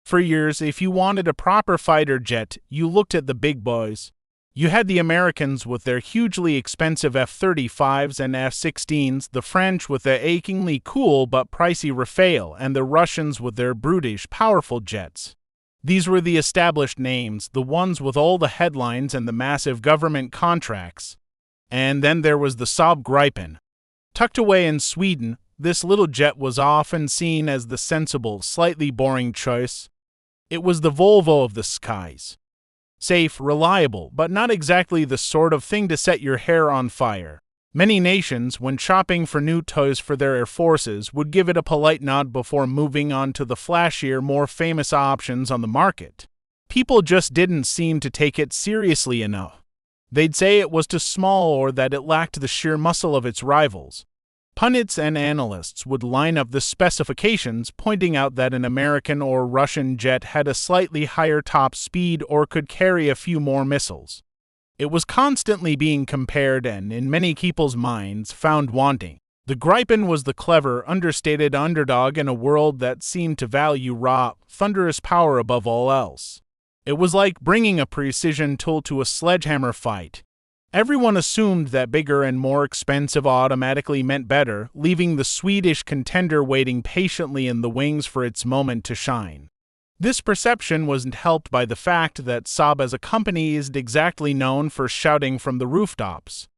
For years, if you wanted a proper fighter jet, you looked at the big boys. You had the Americans with their hugely expensive F-35s and F-16s, the French with their achingly cool but pricey Rafale, and the Russians with their brutish, powerful jets. These were the established names, the ones with all the headlines and the massive government contracts. And then there was the Saab Gripen. Tucked away in Sweden, this little jet was often seen as the sensible, slightly boring choice. It was the Volvo of the skies. Safe, reliable, but not exactly the sort of thing to set your hair on fire. Many nations, when shopping for new toys for their air forces, would give it a polite nod before moving on to the flashier, more famous options on the market. People just didn't seem to take it seriously enough. They'd say it was too small or that it lacked the sheer muscle of its rivals. Pundits and analysts would line up the specifications, pointing out that an American or Russian jet had a slightly higher top speed or could carry a few more missiles. It was constantly being compared and, in many people's minds, found wanting. The Gripen was the clever, understated underdog in a world that seemed to value raw, thunderous power above all else. It was like bringing a precision tool to a sledgehammer fight. Everyone assumed that bigger and more expensive automatically meant better, leaving the Swedish contender waiting patiently in the wings for its moment to shine. This perception wasn't helped by the fact that Saab as a company isn't exactly known for shouting from the rooftops.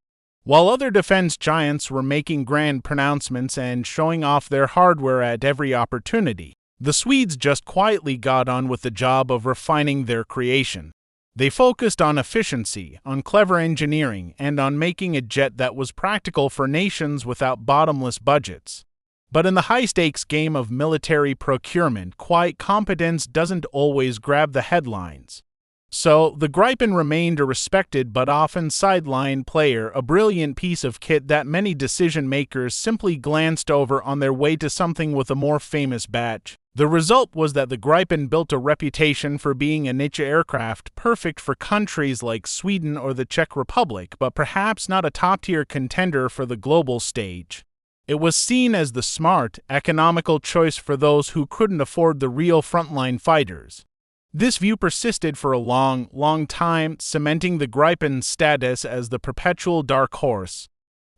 While other defense giants were making grand pronouncements and showing off their hardware at every opportunity, the Swedes just quietly got on with the job of refining their creation. They focused on efficiency, on clever engineering, and on making a jet that was practical for nations without bottomless budgets. But in the high-stakes game of military procurement, quiet competence doesn't always grab the headlines. So, the Gripen remained a respected but often sidelined player, a brilliant piece of kit that many decision-makers simply glanced over on their way to something with a more famous badge. The result was that the Gripen built a reputation for being a niche aircraft perfect for countries like Sweden or the Czech Republic, but perhaps not a top-tier contender for the global stage. It was seen as the smart, economical choice for those who couldn't afford the real frontline fighters. This view persisted for a long time, cementing the Gripen's status as the perpetual dark horse.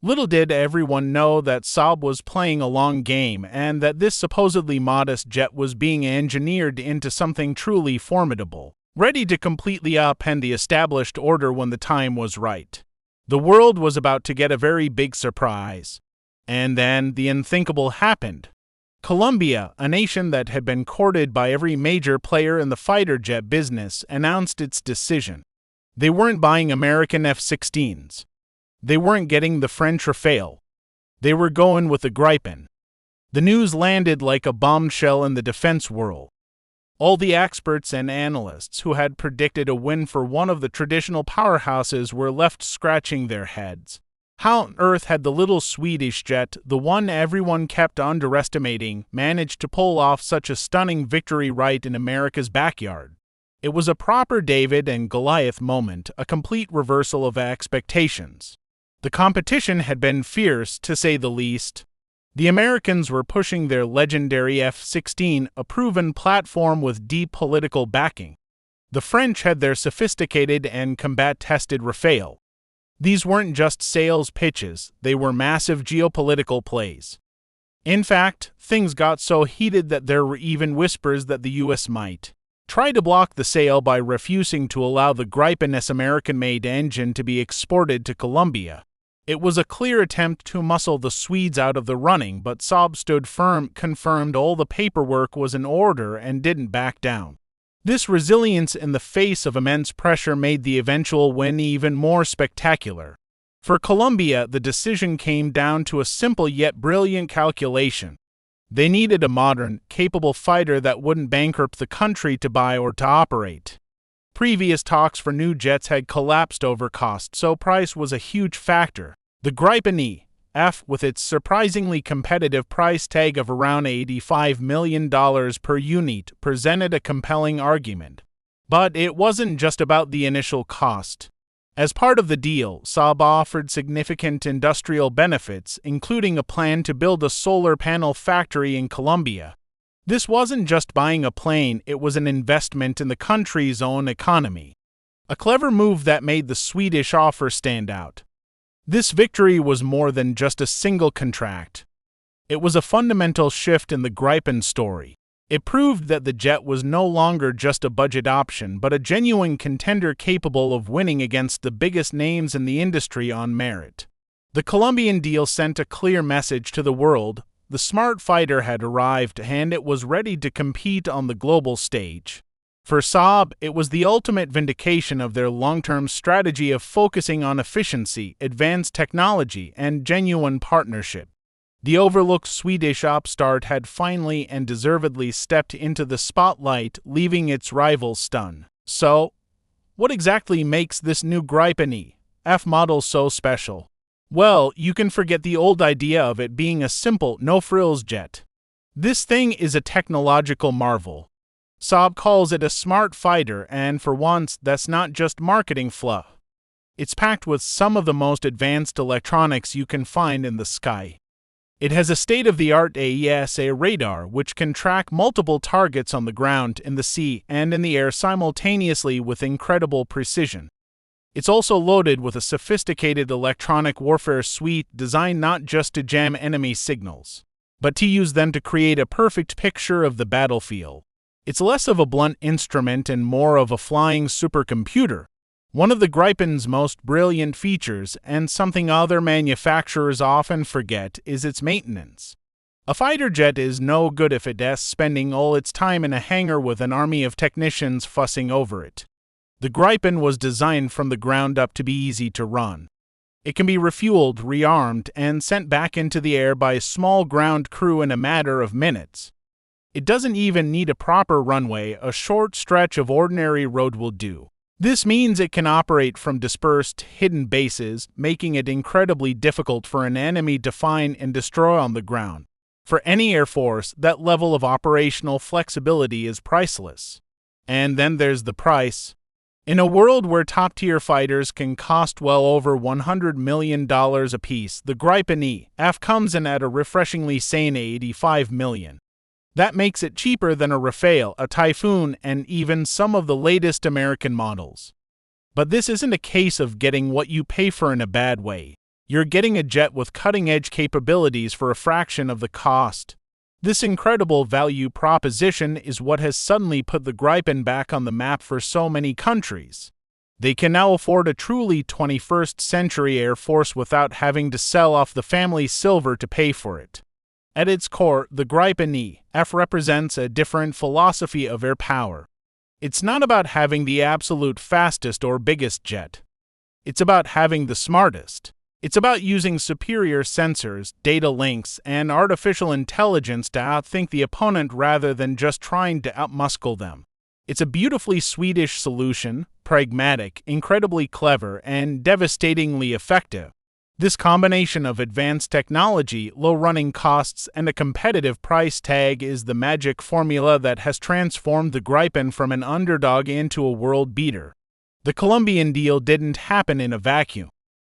Little did everyone know that Saab was playing a long game and that this supposedly modest jet was being engineered into something truly formidable, ready to completely upend the established order when the time was right. The world was about to get a very big surprise. And then the unthinkable happened. Colombia, a nation that had been courted by every major player in the fighter jet business, announced its decision. They weren't buying American F-16s. They weren't getting the French Rafale. They were going with the Gripen. The news landed like a bombshell in the defense world. All the experts and analysts who had predicted a win for one of the traditional powerhouses were left scratching their heads. How on earth had the little Swedish jet, the one everyone kept underestimating, managed to pull off such a stunning victory right in America's backyard? It was a proper David and Goliath moment, a complete reversal of expectations. The competition had been fierce, to say the least. The Americans were pushing their legendary F-16, a proven platform with deep political backing. The French had their sophisticated and combat-tested Rafale. These weren't just sales pitches, they were massive geopolitical plays. In fact, things got so heated that there were even whispers that the U.S. might try to block the sale by refusing to allow the Gripen's American-made engine to be exported to Colombia. It was a clear attempt to muscle the Swedes out of the running, but Saab stood firm, confirmed all the paperwork was in order, and didn't back down. This resilience in the face of immense pressure made the eventual win even more spectacular. For Colombia, the decision came down to a simple yet brilliant calculation. They needed a modern, capable fighter that wouldn't bankrupt the country to buy or to operate. Previous talks for new jets had collapsed over cost, so price was a huge factor. The Gripen F, with its surprisingly competitive price tag of around $85 million per unit, presented a compelling argument. But it wasn't just about the initial cost. As part of the deal, Saab offered significant industrial benefits, including a plan to build a solar panel factory in Colombia. This wasn't just buying a plane, it was an investment in the country's own economy. A clever move that made the Swedish offer stand out. This victory was more than just a single contract. It was a fundamental shift in the Gripen story. It proved that the jet was no longer just a budget option, but a genuine contender capable of winning against the biggest names in the industry on merit. The Colombian deal sent a clear message to the world. The smart fighter had arrived and it was ready to compete on the global stage. For Saab, it was the ultimate vindication of their long-term strategy of focusing on efficiency, advanced technology, and genuine partnership. The overlooked Swedish upstart had finally and deservedly stepped into the spotlight, leaving its rivals stunned. So, what exactly makes this new Gripen F model so special? Well, you can forget the old idea of it being a simple, no-frills jet. This thing is a technological marvel. Saab calls it a smart fighter, and for once, that's not just marketing fluff. It's packed with some of the most advanced electronics you can find in the sky. It has a state-of-the-art AESA radar, which can track multiple targets on the ground, in the sea, and in the air simultaneously with incredible precision. It's also loaded with a sophisticated electronic warfare suite designed not just to jam enemy signals, but to use them to create a perfect picture of the battlefield. It's less of a blunt instrument and more of a flying supercomputer. One of the Gripen's most brilliant features, and something other manufacturers often forget, is its maintenance. A fighter jet is no good if it's spending all its time in a hangar with an army of technicians fussing over it. The Gripen was designed from the ground up to be easy to run. It can be refueled, rearmed, and sent back into the air by a small ground crew in a matter of minutes. It doesn't even need a proper runway, a short stretch of ordinary road will do. This means it can operate from dispersed, hidden bases, making it incredibly difficult for an enemy to find and destroy on the ground. For any air force, that level of operational flexibility is priceless. And then there's the price. In a world where top-tier fighters can cost well over $100 million apiece, the Gripen F comes in at a refreshingly sane $85 million. That makes it cheaper than a Rafale, a Typhoon, and even some of the latest American models. But this isn't a case of getting what you pay for in a bad way. You're getting a jet with cutting-edge capabilities for a fraction of the cost. This incredible value proposition is what has suddenly put the Gripen back on the map for so many countries. They can now afford a truly 21st century Air Force without having to sell off the family silver to pay for it. At its core, the Gripen F represents a different philosophy of air power. It's not about having the absolute fastest or biggest jet. It's about having the smartest. It's about using superior sensors, data links, and artificial intelligence to outthink the opponent rather than just trying to outmuscle them. It's a beautifully Swedish solution, pragmatic, incredibly clever, and devastatingly effective. This combination of advanced technology, low running costs, and a competitive price tag is the magic formula that has transformed the Gripen from an underdog into a world beater. The Colombian deal didn't happen in a vacuum.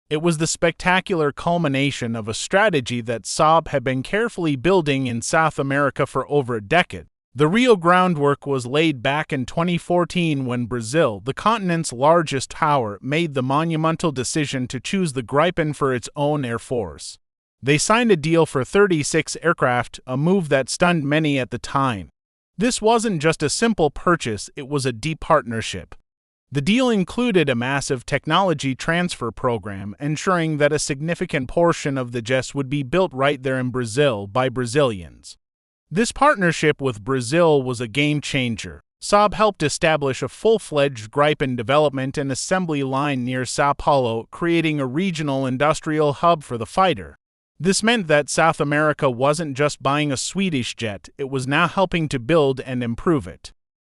It was the spectacular culmination of a strategy that Saab had been carefully building in South America for over a decade. The real groundwork was laid back in 2014 when Brazil, the continent's largest power, made the monumental decision to choose the Gripen for its own air force. They signed a deal for 36 aircraft, a move that stunned many at the time. This wasn't just a simple purchase, it was a deep partnership. The deal included a massive technology transfer program, ensuring that a significant portion of the jets would be built right there in Brazil by Brazilians. This partnership with Brazil was a game-changer. Saab helped establish a full-fledged Gripen development and assembly line near São Paulo, creating a regional industrial hub for the fighter. This meant that South America wasn't just buying a Swedish jet, it was now helping to build and improve it.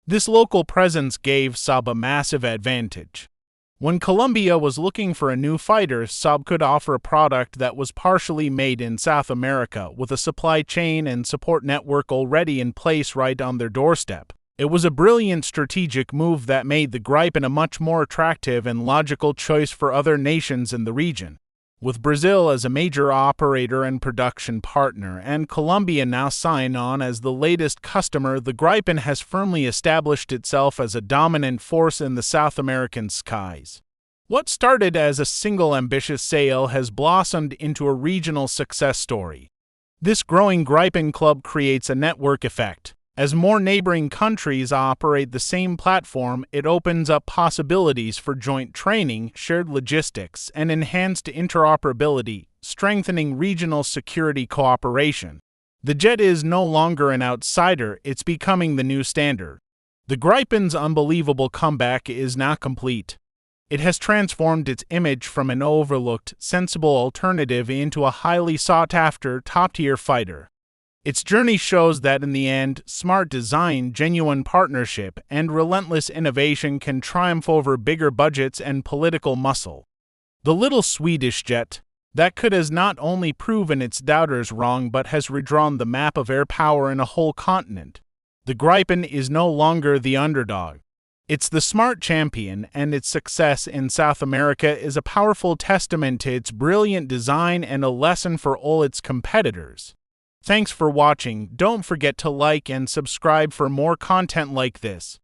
This local presence gave Saab a massive advantage. When Colombia was looking for a new fighter, Saab could offer a product that was partially made in South America, with a supply chain and support network already in place right on their doorstep. It was a brilliant strategic move that made the Gripen a much more attractive and logical choice for other nations in the region. With Brazil as a major operator and production partner, and Colombia now sign on as the latest customer, the Gripen has firmly established itself as a dominant force in the South American skies. What started as a single ambitious sail has blossomed into a regional success story. This growing Gripen club creates a network effect. As more neighboring countries operate the same platform, it opens up possibilities for joint training, shared logistics, and enhanced interoperability, strengthening regional security cooperation. The jet is no longer an outsider, it's becoming the new standard. The Gripen's unbelievable comeback is now complete. It has transformed its image from an overlooked, sensible alternative into a highly sought-after, top-tier fighter. Its journey shows that in the end, smart design, genuine partnership, and relentless innovation can triumph over bigger budgets and political muscle. The little Swedish jet, that has not only proven its doubters wrong but has redrawn the map of air power in a whole continent. The Gripen is no longer the underdog. It's the smart champion, and its success in South America is a powerful testament to its brilliant design and a lesson for all its competitors. Thanks for watching. Don't forget to like and subscribe for more content like this.